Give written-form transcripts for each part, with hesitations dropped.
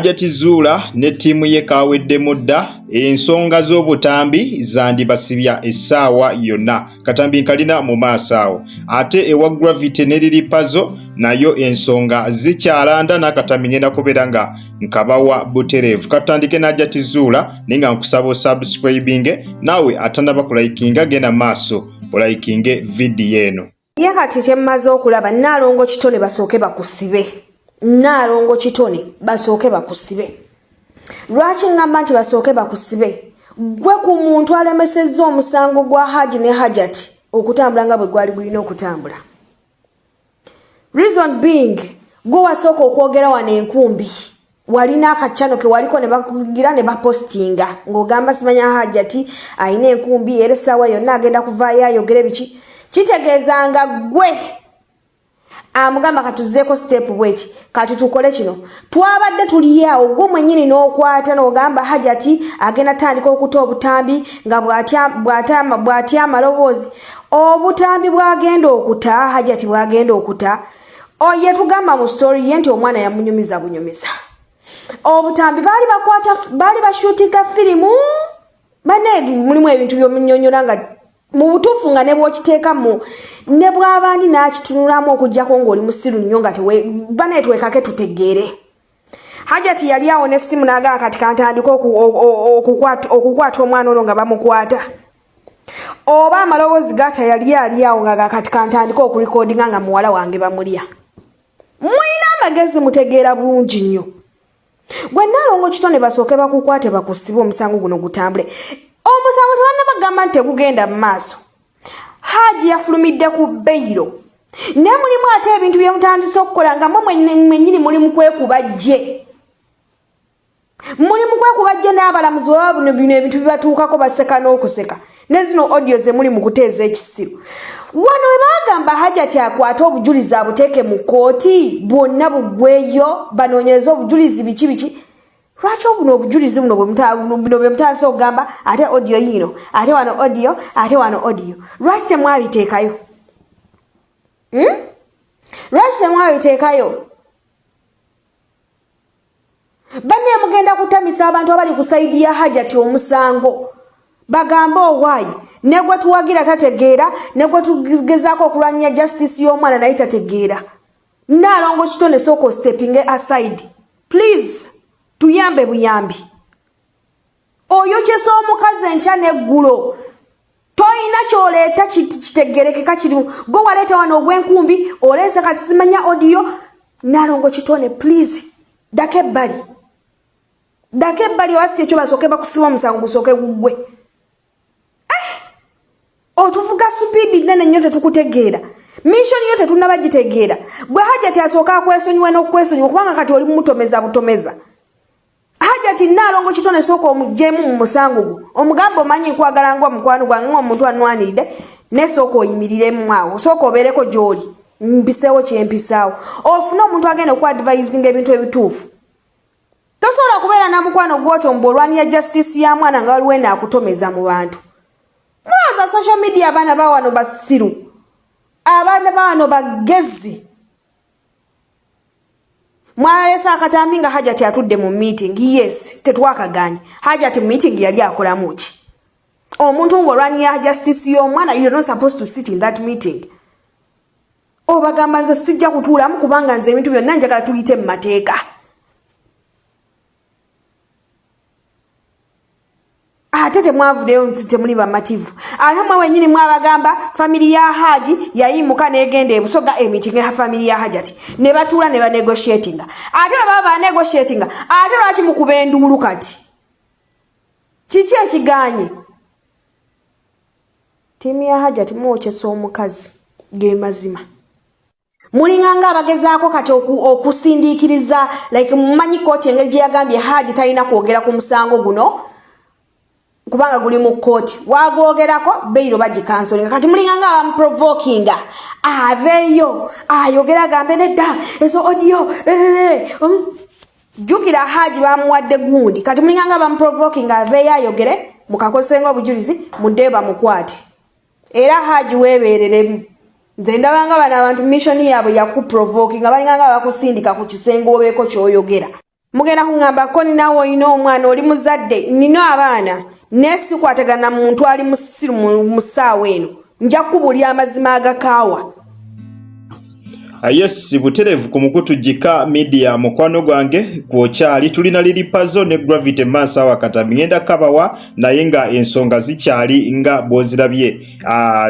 Hajati Zula ne ttiimu ye kawedde mudda ensonga z'obutambi zandibasibya essaawa yonna katambi nkalina mu maaso awo ate ewa Gravity ne Lilipazo nayo ensonga zikyalanda n'akatambi ngenda kubeera nga nkabawa butereevu. Katandike na Hajati Zula ninga nkusaba subscribing nawe atandaba kulaikinga genda maaso olaikinge video eno. Yakati kyemmaze okulaba Nnaalongo Kitone basooke bakusibe. Nnaalongo Kitone basooke bakusibe. Lwaki ngamba nti basooke bakusibe? Gwe ku muntu alemesezza omusango gwa Haji ne Hajati okutambula nga bwe gwali bulina okutambula. Reason being, gwe wasooka okwogera wano enkumbi. Walina akachano ke waliko ne bakugira ne bapostinga ng'ogamba simanya Hajati ayina enkumbi era essaawa yonna agenda kuvaayo ayogere biki. Kitegeezanga gwe amugamba katuzeeko step wait kati tukole kino twabadde tuli awo gwe mwennyini n'okwata n'ogamba Hajati agenda tandika okuta obutambi nga bw'atya amaloboozi obutambi bwagenda okuta Hajati bwagenda okuta oye tugamba mu story ye nti omwana yamunyumiza bunyumiza obutambi baali bashuutinga firimu bane mulimu ebintu by'omunyonyola nga mu butuufu nga ne bw'okiteekamu ne bw'abandi n'akitunulamu okuggyako ng'oli musiru nnyo nga baneetwekake tutegeere. Hajati yali awo n'essimu n'agaa kati kantandika okukwata omwana ono nga bamukwata. Oba amaloboozi gata yali awo nga kati kantandika okurikodinga nga muwala wange bamulya. Mulina amagezi mutegeera bulungi nnyo. Gwe Nnaalongo Kitone basooke bakukwate bakusibe omusango guno gutambule. Omusango tebannabagamba nti tegugenda mu maaso. Haji yafulumidde ku bbeiro. Ne mulimu ate ebintu bye mutandise okukola nga mwennyini muli mu kwekubajje. Muli mu kwekubajje n'abalamuzi baba bino ebintu bibatuukako baseka n'okuseka. Ne zino audio ze muli mu kuteeza ekisiru. Wano we bagamba Hajati akwate obujulizi abuteeke mu kkooti bwonna buggweyo banoonyereze obujulizi biki. Lwaki obuno obujulizi buno bwe mutandise okugamba ate audio yino ate wano audio ate wano audio lwaki temwabiteekayo? Lwaki temwabiteekayo? Banne mugenda kutamisa abantu abali ku saidi ya Hajati omusango bagamba owaayi ne gwe tuwagira tategeera ne gwe tugezaako okulwanya justice y'omwana naye tategeera. Nnaalongo Kitone sooka stepping aside please. Tuyambe buyambi. Oyo kyesa omukazi enkya n'eggulo. Toyina ky'oleeta kitegerekeka kirimu. Gwe waleeta wano ogw'enkumbi oleese kati simanya audio. Nnaalongo Kitone please daka ebbali. Daka ebbali wasi ekyo basooke bakusiba omusango gusooke guggwe. Otuvuga supiidi nnene nnyo tetukutegeera. Mission yo tetunnabagitegeera. Gwe Hajati asooka akwesonyiwe n'okwesonyiwa kubanga kati oli mumutomeza butomeza. Hajati Nnaalongo Kitone sooka omugjeemu mu musango gwo omugambo omanyi nkwagala ngwa mukwano gwange ng'omuntu anwaniride ne sooka oyimiriremu awo sooka obeereko gy'oli mpiseewo kyempisaawo ofune omuntu agenda okuadvisinga ebintu ebituufu. Tosobola okubeera na mukwano gw'otyo mbw'olwanira justice ya mwana nga waliwo enaakutomeza mu bantu. Mulowooza social media abaana bawano basiru abaana bawano bagezi. Mwalesa akatambi nga Hajati atudde mu meeting. Yes, tetwakaganye. Hajati mu meeting yali akolamu ki? Omuntu ng'olwanira justice y'omwana, you're not supposed to sit in that meeting. Obagamba nze sijja kutuulamu kubanga nze ebintu byonna njagala tuyite mu mateeka. Ate temwavudeyo temuli bamativu. Ate mwe wennyini mwabagamba family ya Haji yayimuka n'egenda ebusoga emiting ya family ya Hajati. Ne batuula ne banegotiatinga. Ate baba negotiatinga. Ate lwaki mukuba enduulu kati? Kiki ekiganye? Timu ya Hajati mwokyesa omukazi ge mazima. Mulinganga abagezaako kati okusindiikiriza like mumanyi kooti engeri gye yagambye Haji talina kwogera ku musango guno. Kubanga guli mu kooti wagwogerako beiro bagikansolinga kati mulinganga abamuprovokinga aveeyo ayogera agambe nedda ezo audio jukira Haji bamuwadde gundi kati mulinganga abamuprovokinga aveeyo ayogere mukakosenga obujulizi mudde bamukwate era Haji weebereremu nze ndabanga bano abantu mission yaabwe yakuprovokinga balinganga bakusindika ku kisenge obeeko ky'oyogera mugenda kuŋŋamba ko ninawe olina omwana oli muzadde nina abaana naye sikwatagana muntu ali musiru mu ssaawa eno nja kubuulira amazima agakaawa. Yes, buterevu ku Mukutujjika Media mukwano gwange kwokyali tulina Liripazo ne Gravity Massa Katambi ngenda kabawa naye nga ensonga zikyali nga bwozirabye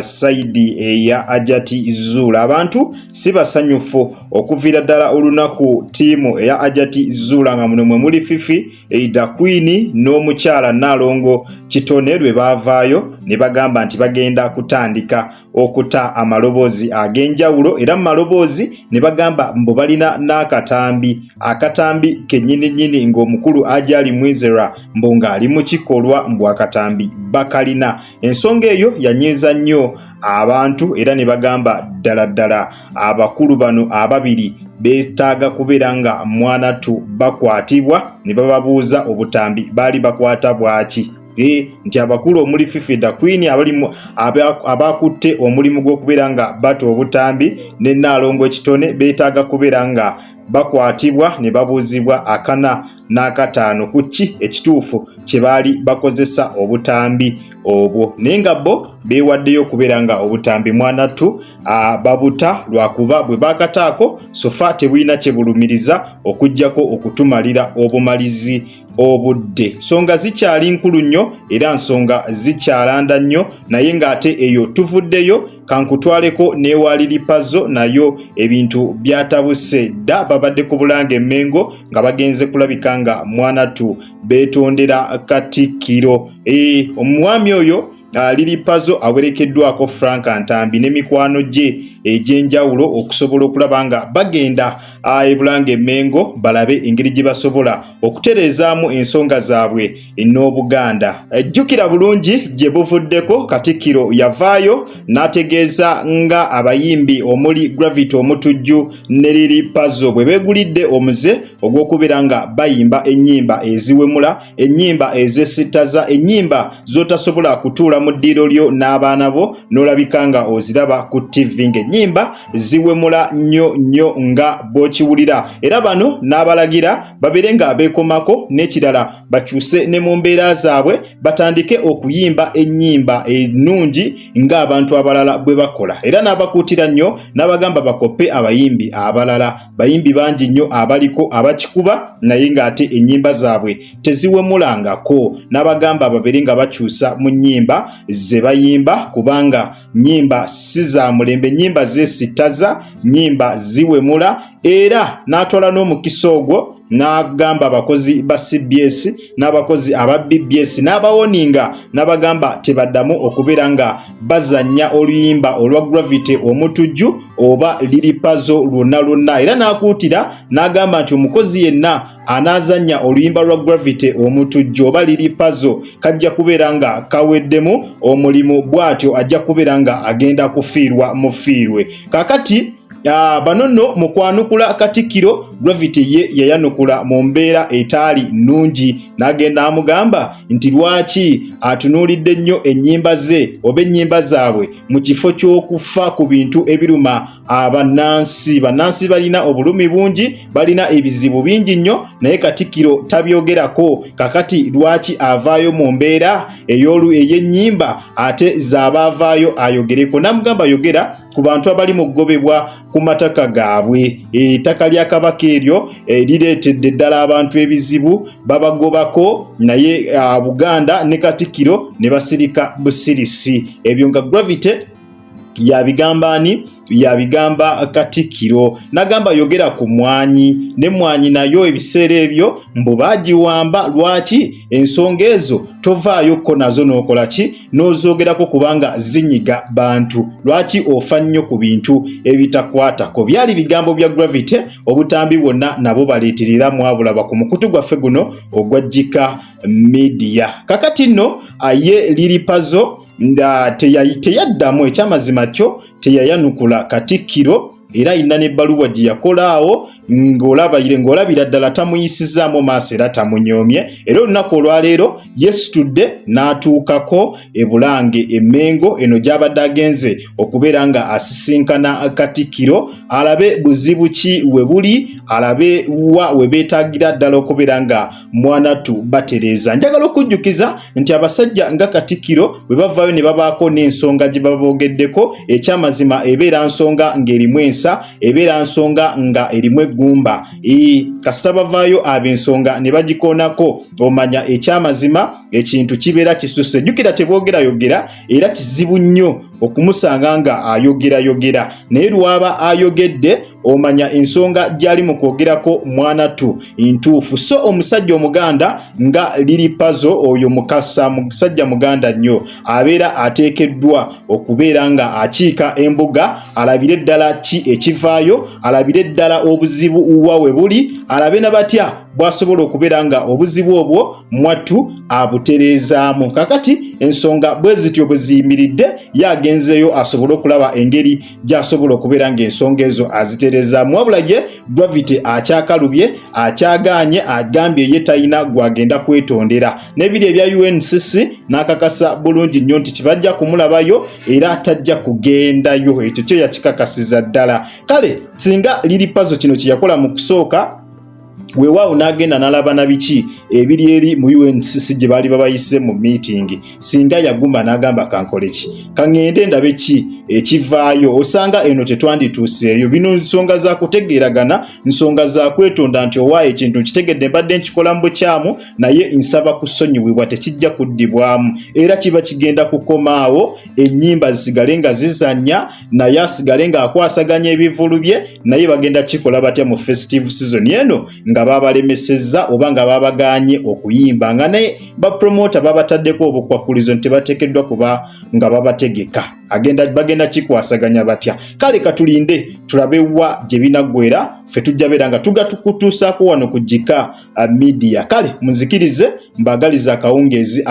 saidi eya Ajati Zula. Abantu si basanyufu okuviira ddala olunaku ttiimu eya Ajati Zula nga muno mwe muli Fifi Eida Queen n'omukyala Nalongo Kitone lwe baavaayo ne bagamba nti bagenda kutandika okuta amaloboozi ag'enjawulo era mu maloboozi ne bagamba mbo balina akatambi kennyini ng'omukulu Ajali Mwizera mbo ng'ali mu kikolwa mbu akatambi bakalina. Ensonga eyo yanyiiza nnyo abantu era ne bagamba ddala abakulu bano ababiri beetaaga kubeera nga mwanatu bakwatibwa ne bababuuza obutambi baali bakwata bwaki. Nti abakulu omuli Fifi Eida Queen abakutte omulimu gw'okubeera nga bata obutambi ne Nalongo Kitone beetaaga kubeera nga bakwatibwa ne babuuzibwa akana n'akataano ku ki ekituufu kye baali bakozesa obutambi obwo. Naye nga bo beewaddeyo okubeera nga obutambi mwanattu babuta lwakuba bwe bakataako sofa tebulina kye bulumiriza okuggyako okutumalira obumalizi obudde. Nsonga zikyali nkulu nnyo era nsonga zikyalanda nnyo naye ng'ate eyo tuvuddeyo kankutwaleko n'ewa Liripazo nayo ebintu byatabuse dda. Babadde ku Bulange Mengo nga bagenze kulabika nga mwanattu beetondera Katikkiro. Omwami oyo Liripazo awerekeddwako Frank Ntambi ne mikwano gye egy'enjawulo okusobola okulaba nga bagenda e Bulange Mengo balabe engeri gye basobola okutereezaamu ensonga zaabwe n'Obuganda. Jjukira bulungi gye buvuddeko Katikkiro yavaayo n'ategeeza nga abayimbi omuli Gravity Omutujju ne Liripazo bwe beegulidde omuze ogw'okubeera nga bayimba ennyimba eziwemula, ennyimba ezesittaza, ennyimba z'otasobola kutuula mu ddiiro lyo n'abaana bo n'olabika nga oziraba ku TV ng'ennyimba ziwemula nnyo nga bw'okiwulira. Era bano n'abalagira babeere nga beekomako n'ekirala bakyuse ne mu mbeera zaabwe batandike okuyimba ennyimba ennungi ng'abantu abalala bwe bakola. Era n'abakuutira nnyo n'abagamba bakoppe abayimbi abalala. Bayimbi bangi nnyo abaliko abakikuba naye ng'ate ennyimba zaabwe teziwemulangako. N'abagamba babeere nga bakyusa mu nnyimba ze bayimba kubanga nnyimba si za mulembe, nnyimba zeesittaza, nnyimba ziwemula. Era n'atwala n'omukisa ogwo n'agamba abakozi ba CBS n'abakozi aba BBS n'abawoninga n'abagamba tebaddamu okubeera nga bazannya oluyimba olwa Gravity Omutujju oba Liripazo lwonna. Era n'akuutira n'agamba nti omukozi yenna anaazannya oluyimba lwa Gravity Omutujju oba Liripazo kajja kubeera nga kaweddemu omulimu, bw'atyo ajja kubeera nga agenda kufiirwa mufiirwe. Kaakati bano nno mu kwanukula Katikkiro Gravity ye yayanukula mu mbeera etaali nnungi n'agenda amugamba nti lwaki atunuulidde nnyo ennyimba ze oba ennyimba zaabwe mu kifo ky'okufa ku bintu ebiruma abannansi. Bannansi balina obulumi bungi, balina ebizibu bingi nnyo naye Katikkiro tabyogerako. Kakati lwaki avaayo mu mbeera ey'ennyimba ate z'abaavaayo ayogereko? Namugamba yogera ku bantu abali mu kugobebwa ku mataka gaabwe. Ettaka lya Kabaka eryo lireetedde ddala abantu ebizibu, babagobako naye Buganda ne Katikkiro ne basirika busirisi. Ebyo nga Gravity yabigamba ani? Yabigamba Katikkiro. N'agamba yogera ku Mwanyi, ne Mwanyi nayo ebiseera ebyo mbu baagiwamba. Lwaki? Ensonga ezo tovaayokko nazo n'okola ki? N'ozoogerako kubanga zinyiga bantu. Lwaki ofa nnyo ku bintu ebitakwatako? Byali bigambo bya Gravity. Obutambi bwonna nabo baleeterera mwabulaba ku mukutu gwaffe guno ogwa Jjika Media. Kakati nno ye Liripazo teyaddamu, ekyamazima kyo teyayanukula Katikkiro era ayina n'ebbaluwa gye yakolaawo ng'olabira ddala tamuyisizaamu maaso era tamunyoomye. Era olunaku olwaleero yeesitudde n'atuukako e Bulange e Mengo eno gy'abadde agenze okubeera nga asisinkana Katikkiro alabe buzibu ki we buli, alabe wa we beetaagira ddala okubeera nga Mwanattu batereeza. Njagala okujjukiza nti abasajja nga Katikkiro bwe bavaayo ne babaako n'ensonga gye baba boogeddeko, ekyamazima ebeera nsonga ng'erimu ensa, ebeera nsonga nga erimu eggumba. Kasita bavaayo ab'ensonga ne bagikoonako, omanya ekyamazima ekintu kibeera kisusse. Jjukira teboogera era kizibu nnyo okumusanga nga ayogera, naye lwaba ayogedde omanya ensonga gy'ali mu kwogerako Mwanattu ntuufu. So omusajja Omuganda nga Lili Puzzle oyo mukasa, musajja muganda nnyo, abeera ateekeddwa okubeera nga akiika embuga, alabire ddala ki ekivaayo, alabire ddala obuzibu uwa we buli, alabe na batya bw'asobola okubeera nga obuzibu obwo Mwattu abutereezaamu. Kakati ensonga bwe zityo bwe ziyimiridde, yagenzeeyo asobole okulaba engeri gy'asobola okubeera ng'ensonga ezo azitereezaamu. Wabula ye Gravity akyakalubye, akyagaanye, agambye ye talina gwagenda kwetondera. N'ebiri ebya UNCC n'akakasa bulungi nnyo nti kibajja kumulabayo era tajja kugendayo. Ekyo kyo yakikakasiza ddala. Kale singa Lili Puzzle kino kye yakola mu kusooka, weewaawo n'agenda n'alaba na biki ebiri eri mu UNCC gye baali babayise mu meeting, singa yaguma n'agamba kankole ki, kaŋŋende ndabe ki ekivaayo, osanga eno tetwandituuseeyo. Bino nsonga za kutegeeragana, nsonga za kwetonda nti owaayo ekintu nkitegedde mbadde nkikola mu bukyamu, naye nsaba kusonyiwibwa, tekijja kuddibwamu era kiba kigenda kukomaawo. Ennyimba zisigale nga zizannya, naye asigale ng'akwasaganya ebivulu bye, naye bagenda kikola batya mu festive season eno nga babalemesezza oba nga babagaanye okuyimba, nga ne bapromota babataddeko obukwakulizo nti bateekeddwa kuba nga babategeka. Bagenda kikwasaganya batya? Kale katulinde tulabe wa gye binaggwera, ffe tujja beera nga tugatukutuusaako wano ku Jika Media. Kale munzikirize mbaagaliza akawungeezi